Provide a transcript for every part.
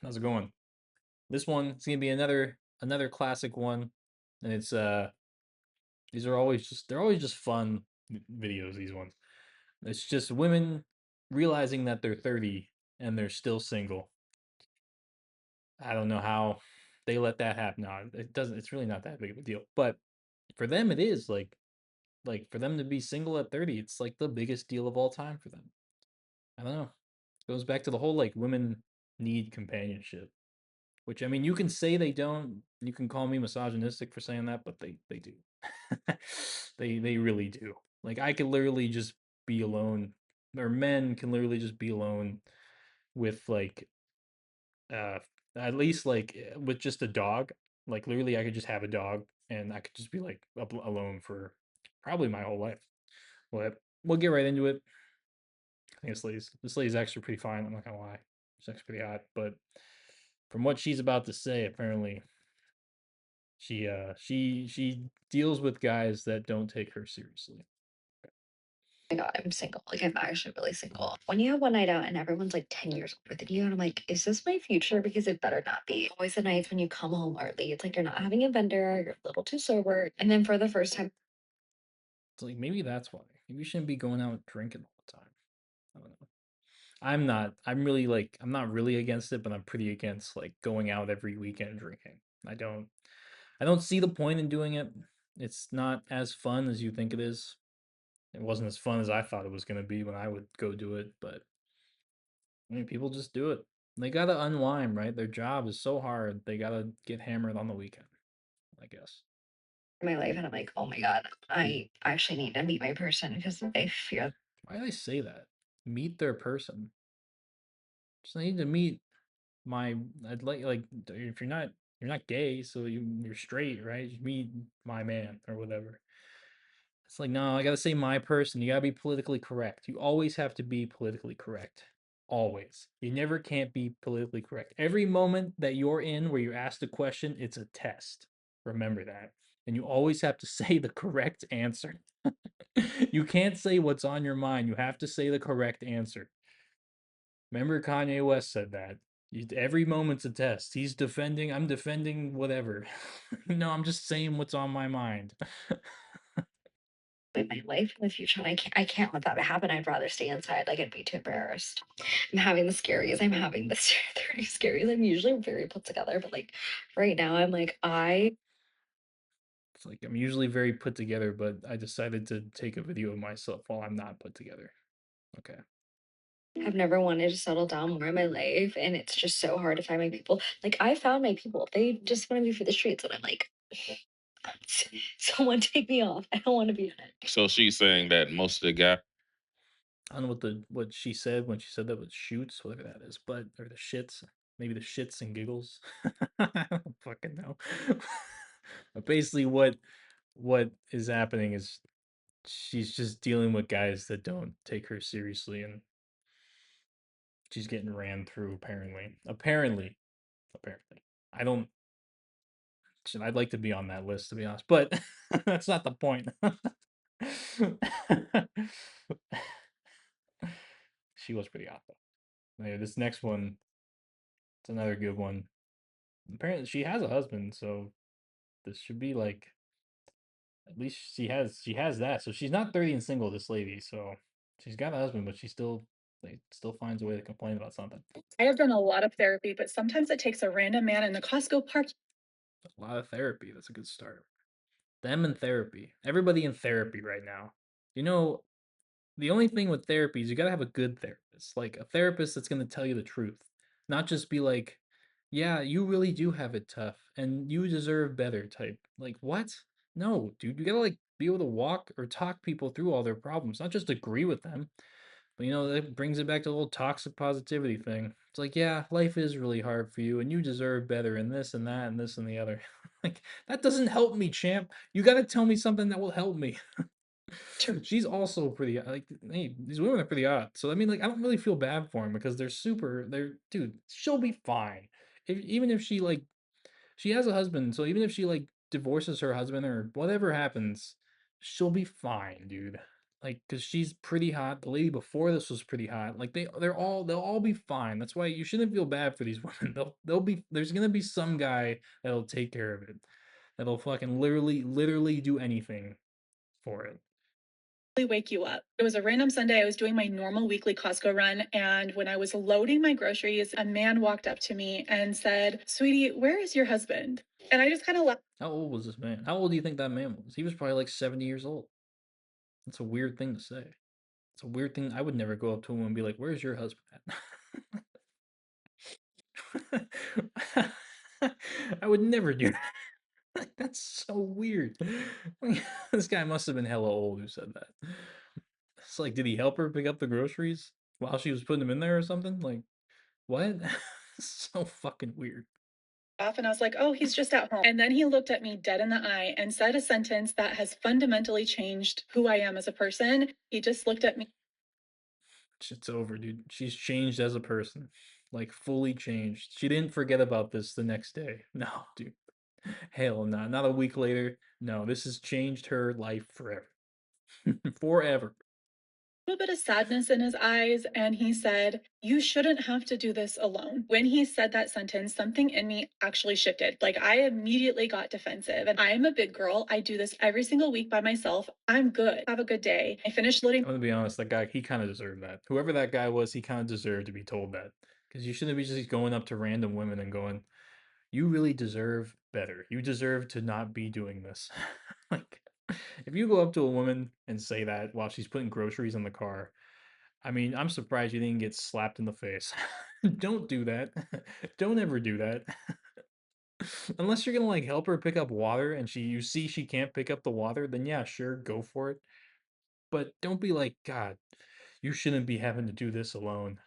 How's it going? This one is gonna be another classic one, and it's these are always just they're always just fun videos. These ones. It's just women realizing that they're 30 and they're still single. I don't know how they let that happen. No, it doesn't. It's really not that big of a deal, but for them, it is like for them to be single at 30, it's like the biggest deal of all time for them. I don't know. It goes back to the whole like women need companionship. Which I mean, you can say they don't. You can call me misogynistic for saying that, but they do. They really do. Like I could literally just be alone, or men can literally just be alone with like uh at least like with just a dog. Like literally, I could just have a dog, and I could just be like alone for probably my whole life. But we'll get right into it. I think this lady's actually pretty fine. I'm not gonna lie, she's actually pretty hot. But from what she's about to say, apparently she deals with guys that don't take her seriously. My God, I'm single. Like, I'm actually really single. When you have one night out and everyone's like 10 years older than you, and I'm like, is this my future? Because it better not be. Always the nights when you come home early, it's like you're not having a vendor, you're a little too sober. And then for the first time, It's like maybe that's why. Maybe you shouldn't be going out drinking all the time. I don't know. I'm not. I'm really like I'm not really against it, but I'm pretty against like going out every weekend drinking. I don't I don't see the point in doing it. It's not as fun as you think it is. It wasn't as fun as I thought it was gonna be when I would go do it, but I mean people just do it. They gotta unwind, right? Their job is so hard. They gotta get hammered on the weekend, I guess. in my life, and I'm like, oh my God, I actually need to meet my person because I feel Why do they say that? Meet their person. Just I need to meet my. I'd like if you're not gay, so you're straight, right? Just meet my man or whatever. It's like no, I gotta say my person. You gotta be politically correct. You always have to be politically correct. Always. You never can't be politically correct. Every moment that you're in where you're asked a question, it's a test. Remember that. And you always have to say the correct answer. You can't say what's on your mind. You have to say the correct answer. Remember Kanye West said that. Every moment's a test. I'm defending whatever. No, I'm just saying what's on my mind. in my life in the future, and I can't let that happen. I'd rather stay inside. Like, I'd be too embarrassed. I'm having the scaries. I'm having the 30 scaries. I'm usually very put together, but like right now, I'm like, I It's like I'm usually very put together, but I decided to take a video of myself while I'm not put together. Okay. have never wanted to settle down more in my life, and it's just so hard to find my people. Like, I found my people. They just want to be for the streets, and I'm like, someone take me off. I don't want to be in it. So she's saying that most of the guy I don't know what she said when she said that was shoots, whatever that is, but or the shits, maybe the shits and giggles. I don't fucking know. But basically, what is happening is she's just dealing with guys that don't take her seriously, and she's getting ran through. Apparently, I don't. I'd like to be on that list to be honest, but that's not the point. She was pretty hot though. Anyway, this next one, it's another good one. Apparently, she has a husband, so this should be like at least she has that. So she's not 30 and single. This lady, so she's got a husband, but she still like still finds a way to complain about something. I have done a lot of therapy, but sometimes it takes a random man in the Costco park. A lot of therapy. That's a good start. Them in therapy. Everybody in therapy right now. You know, the only thing with therapy is you gotta have a good therapist, like a therapist that's gonna tell you the truth, not just be like, "Yeah, you really do have it tough, and you deserve better." Type. Like what? No, dude, you gotta like be able to walk or talk people through all their problems, not just agree with them. But that brings it back to the whole toxic positivity thing. It's like, yeah, life is really hard for you, and you deserve better, and this and that, and this and the other. Like that doesn't help me, champ. You gotta tell me something that will help me. She's also pretty like hey, these women are pretty hot. So I mean, like, I don't really feel bad for them because they're dude. She'll be fine. Even if she has a husband, so even if she like divorces her husband or whatever happens, she'll be fine, dude. like, cause she's pretty hot. The lady before this was pretty hot. Like they'll all be fine. That's why you shouldn't feel bad for these women. They'll be there's gonna be some guy that'll take care of it. That'll fucking literally do anything for it. wake you up. It was a random Sunday. I was doing my normal weekly Costco run. And when I was loading my groceries, a man walked up to me and said, "Sweetie, where is your husband?" And I just kind of laughed. How old was this man? How old do you think that man was? He was probably like 70 years old. That's a weird thing to say. It's a weird thing. I would never go up to him and be like, "Where's your husband at?" I would never do that. That's so weird. This guy must have been hella old who said that. It's like, did he help her pick up the groceries while she was putting them in there or something? Like, what? So fucking weird. Off and I was like, "Oh, he's just at home." And then he looked at me dead in the eye and said a sentence that has fundamentally changed who I am as a person. He just looked at me. It's over, dude. She's changed as a person. Like, fully changed. She didn't forget about this the next day. No, dude. Hell no. Not a week later. No, this has changed her life forever. Forever. Little bit of sadness in his eyes, and he said, "You shouldn't have to do this alone." When he said that sentence, something in me actually shifted. Like, I immediately got defensive. And I am a big girl. I do this every single week by myself. I'm good. Have a good day. I finished loading I'm gonna be honest, that guy, he kind of deserved that. Whoever that guy was, he kind of deserved to be told that. Because you shouldn't be just going up to random women and going, "You really deserve better. You deserve to not be doing this." Like, if you go up to a woman and say that while she's putting groceries in the car, I mean, I'm surprised you didn't get slapped in the face. Don't do that. Don't ever do that. Unless you're gonna like help her pick up water and you see she can't pick up the water, then yeah, sure, go for it. But don't be like, "God, you shouldn't be having to do this alone."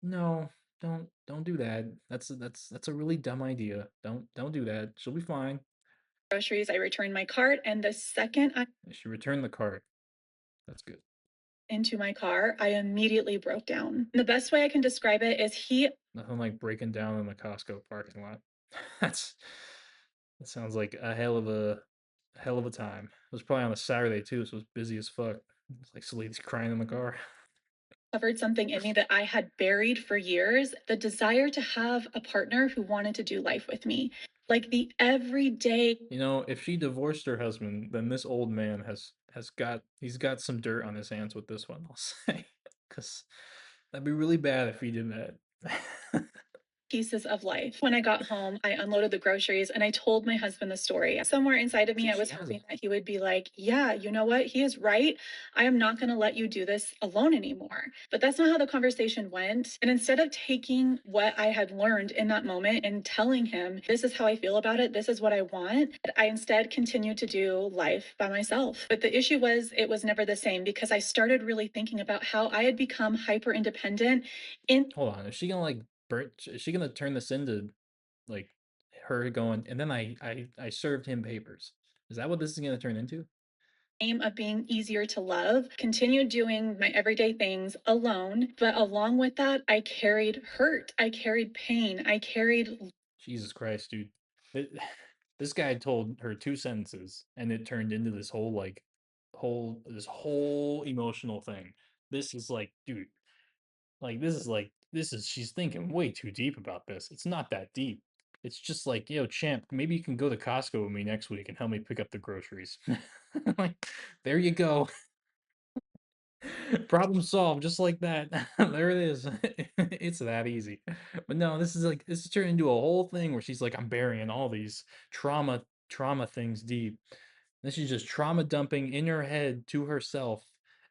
No, don't do that. That's a really dumb idea. Don't do that. She'll be fine. groceries. I returned my cart, and the second I She returned the cart. That's good. into my car, I immediately broke down. The best way I can describe it is he Nothing like breaking down in the Costco parking lot. That's that sounds like a hell of a time. It was probably on a Saturday too, so it was busy as fuck. It's like some lady's crying in the car. covered something in me that I had buried for years, the desire to have a partner who wanted to do life with me. Like the everyday You know, if she divorced her husband, then this old man he's got some dirt on his hands with this one, I'll say. Cause that'd be really bad if he did that. pieces of life. When I got home, I unloaded the groceries and I told my husband the story. Somewhere inside of me, See, I she was has hoping a that he would be like, "Yeah, you know what? He is right. I am not going to let you do this alone anymore." But that's not how the conversation went. And instead of taking what I had learned in that moment and telling him, "This is how I feel about it. This is what I want," I instead continued to do life by myself. But the issue was, it was never the same because I started really thinking about how I had become hyper independent in hold on. Is she gonna like is she gonna turn this into like her going and then I served him papers? Is that what this is gonna turn into? name of being easier to love, continued doing my everyday things alone. But along with that, I carried hurt, I carried pain, I carried Jesus Christ, dude. It, this guy told her two sentences and it turned into this whole like this whole emotional thing. This is like, dude, like this is she's thinking way too deep about this. It's not that deep. It's just like, yo, champ, maybe you can go to Costco with me next week and help me pick up the groceries. Like, there you go. Problem solved, just like that. There it is. It's that easy. But no, this is turned into a whole thing where she's like, I'm burying all these trauma things deep. Then she's just trauma dumping in her head to herself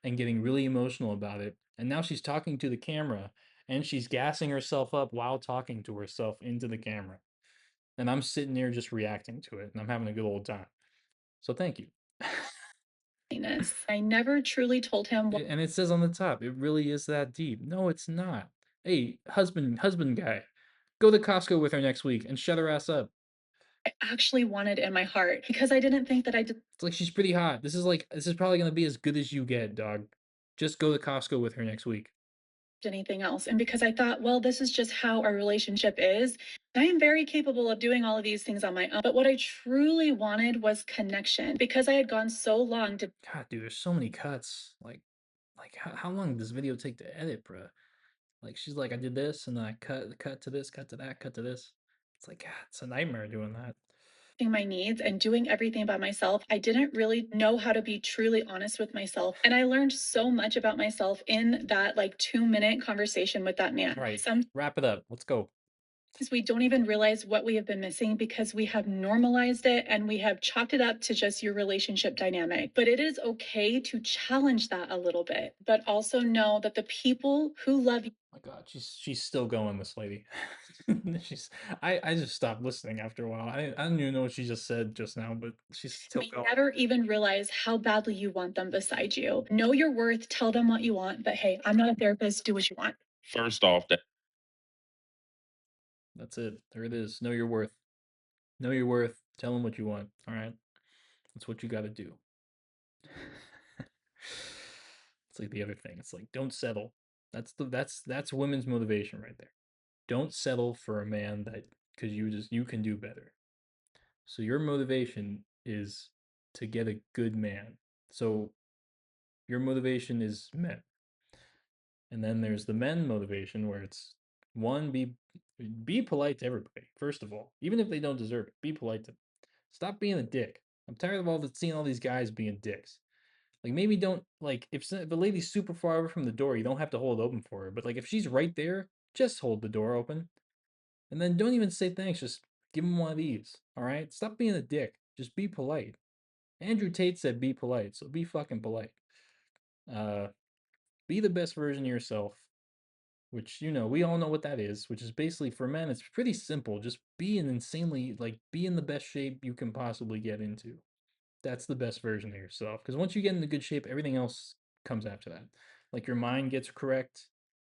and getting really emotional about it. And now she's talking to the camera and she's gassing herself up while talking to herself into the camera. And I'm sitting there just reacting to it and I'm having a good old time. So thank you. loneliness. I never truly told him what And it says on the top, it really is that deep. No, it's not. Hey, husband guy, go to Costco with her next week and shut her ass up. I actually wanted in my heart because I didn't think that I It's like she's pretty hot. This is probably gonna be as good as you get, dog. Just go to Costco with her next week. anything else. And because I thought, well, this is just how our relationship is. I am very capable of doing all of these things on my own. But what I truly wanted was connection because I had gone so long to God, dude, there's so many cuts. Like how long did this video take to edit, bruh? Like she's like, I did this, and then I cut to this, cut to that, cut to this. It's like, God, it's a nightmare doing that. my needs and doing everything by myself. I didn't really know how to be truly honest with myself. And I learned so much about myself in that like 2-minute conversation with that man. All right, Sometimes wrap it up. Let's go. we don't even realize what we have been missing because we have normalized it and we have chalked it up to just your relationship dynamic. But it is okay to challenge that a little bit, but also know that the people who love you My God, she's still going, this lady. she's I just stopped listening after a while. I don't even know what she just said just now, but she's still may going. never even realize how badly you want them beside you. Know your worth, tell them what you want, but hey, I'm not a therapist, do what you want. First off, that That's it. There it is. Know your worth. Know your worth. Tell them what you want. All right. That's what you got to do. It's like the other thing. It's like don't settle. That's women's motivation right there. Don't settle for a man that because you can do better. So your motivation is to get a good man. So your motivation is men. And then there's the men motivation where it's one, be polite to everybody, first of all. Even if they don't deserve it, be polite to them. Stop being a dick. I'm tired of seeing all these guys being dicks. Like maybe don't like if the lady's super far away from the door, you don't have to hold it open for her. But like if she's right there, just hold the door open. And then don't even say thanks, just give him one of these. All right? Stop being a dick. Just be polite. Andrew Tate said be polite, so be fucking polite. Uh be the best version of yourself, which we all know what that is, which is basically for men it's pretty simple. Just be in the best shape you can possibly get into. That's the best version of yourself because once you get into good shape, everything else comes after that. Like your mind gets correct,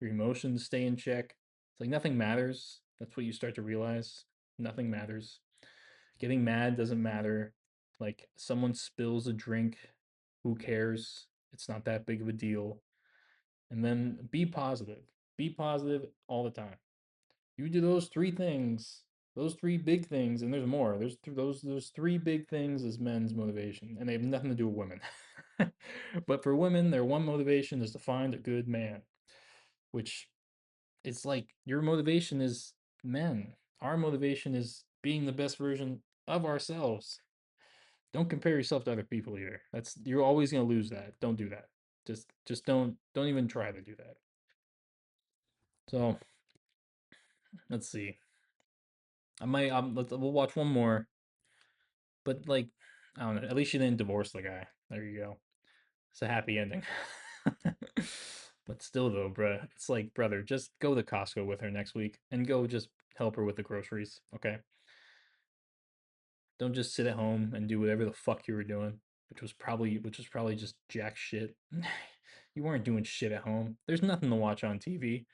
your emotions stay in check. It's like nothing matters. That's what you start to realize. Nothing matters. Getting mad doesn't matter. Like someone spills a drink, who cares? It's not that big of a deal. And then be positive. Be positive all the time. You do those three things, those three big things, and there's more. There's three big things as men's motivation, and they have nothing to do with women. But for women, their one motivation is to find a good man, which it's like your motivation is men. Our motivation is being the best version of ourselves. Don't compare yourself to other people either. You're always gonna lose that. Don't do that. Just don't even try to do that. So let's see. We'll watch one more. But like, I don't know. At least she didn't divorce the guy. There you go. It's a happy ending. But still, though, bruh, it's like, brother, just go to Costco with her next week and go just help her with the groceries, okay? Don't just sit at home and do whatever the fuck you were doing, which was probably just jack shit. You weren't doing shit at home. There's nothing to watch on TV.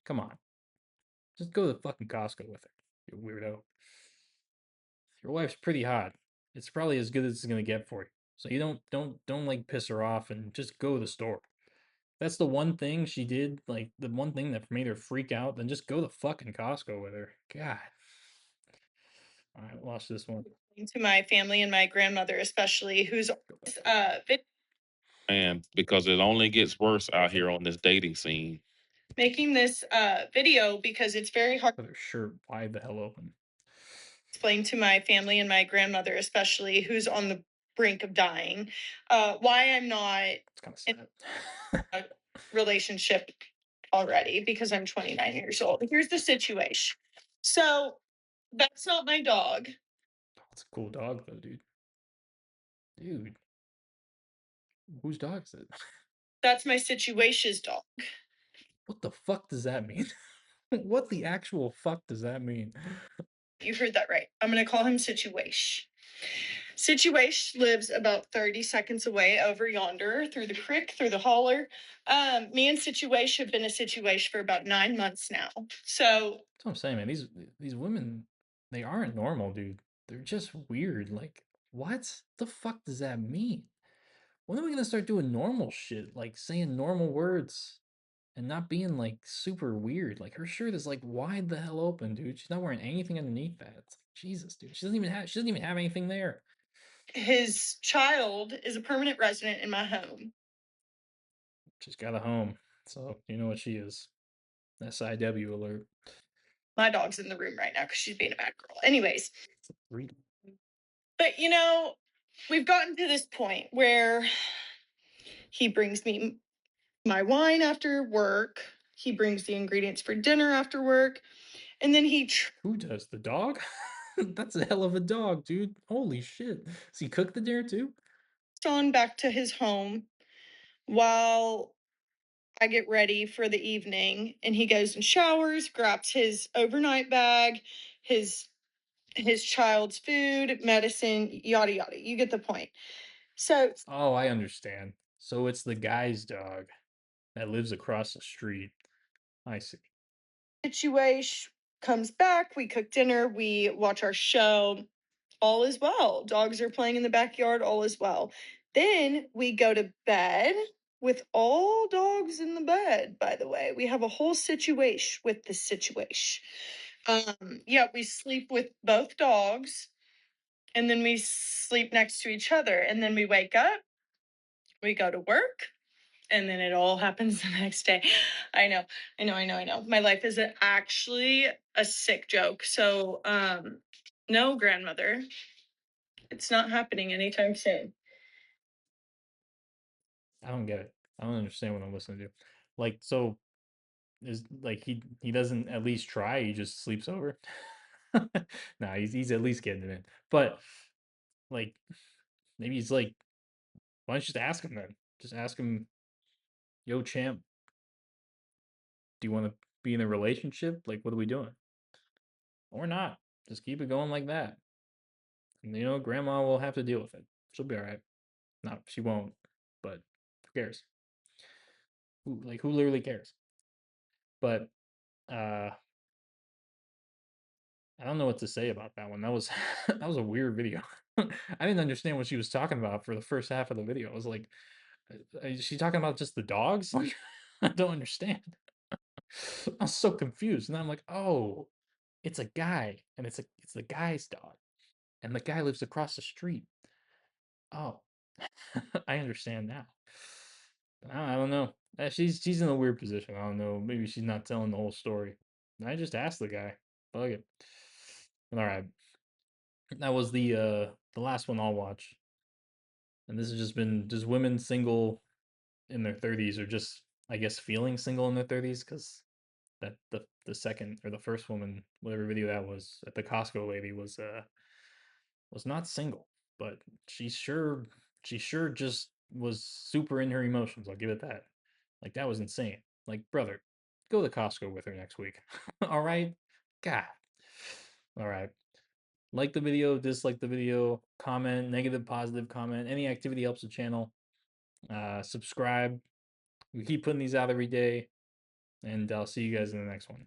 Come on, just go to fucking Costco with her, you weirdo. Your wife's pretty hot. It's probably as good as it's gonna get for you. So you don't like piss her off and just go to the store. That's the one thing she did, like the one thing that made her freak out, then just go to fucking Costco with her. God. All right, watch this one. To my family and my grandmother especially, who's man, because it only gets worse out here on this dating scene. making this video because it's very hard With her shirt wide the hell open. to explain to my family and my grandmother especially, who's on the brink of dying, why I'm not It's kind of in sad. a relationship already because I'm 29 years old. Here's the situation. So that's not my dog. It's a cool dog though, dude. Dude. Whose dog is it? That's my situation's dog. What the fuck does that mean? What the actual fuck does that mean? You heard that right. I'm going to call him Situation. Situation lives about 30 seconds away over yonder through the creek, through the holler. Me and Situation have been a situation for about 9 months now. So That's what I'm saying, man. These women, they aren't normal, dude. They're just weird. Like, what the fuck does that mean? When are we gonna start doing normal shit? Like saying normal words? and not being like super weird. Like her shirt is like wide the hell open, dude. She's not wearing anything underneath that. It's like, Jesus, dude. She doesn't even have anything there. His child is a permanent resident in my home. She's got a home. So you know what she is. SIW alert. My dog's in the room right now because she's being a bad girl. Anyways, Read. but we've gotten to this point where he brings me my wine after work. He brings the ingredients for dinner after work. And then he Who does? The dog? That's a hell of a dog, dude. Holy shit. Does he cook the dinner too? on back to his home while I get ready for the evening, and he goes and showers, grabs his overnight bag, his child's food, medicine, yada yada. You get the point. So Oh, I understand. So it's the guy's dog that lives across the street. I see. situation comes back, we cook dinner, we watch our show, all is well. Dogs are playing in the backyard, all is well. Then we go to bed with all dogs in the bed, by the way. We have a whole situation with this situation. Yeah, we sleep with both dogs, and then we sleep next to each other, and then we wake up, we go to work, and then it all happens the next day. I know. My life is actually a sick joke. So, no, grandmother, it's not happening anytime soon. I don't get it. I don't understand what I'm listening to. Like, so is like he doesn't at least try, he just sleeps over. Nah, he's at least getting it in. But like maybe he's like, why don't you just ask him then? Just ask him, yo champ, do you want to be in a relationship? Like, what are we doing? Or not. Just keep it going like that. And, grandma will have to deal with it. She'll be all right. No, she won't. But who cares? Who literally cares? But uh, I don't know what to say about that one. That was that was a weird video. I didn't understand what she was talking about for the first half of the video. I was like, is she talking about just the dogs? Like, I don't understand. I was so confused, and I'm like, oh, it's a guy, and it's the guy's dog, and the guy lives across the street. Oh, I understand now. I don't know. She's in a weird position. I don't know. Maybe she's not telling the whole story. I just asked the guy. Fuck it. All right. That was the last one I'll watch. And this has just been just women single in their 30s, or just I guess feeling single in their 30s, because that the second or the first woman, whatever video that was, at the Costco lady was not single, but she sure just was super in her emotions. I'll give it that. Like that was insane. Like, brother, go to Costco with her next week. All right? God. All right. Like the video, dislike the video, comment, negative, positive comment. Any activity helps the channel. Subscribe. We keep putting these out every day, and I'll see you guys in the next one.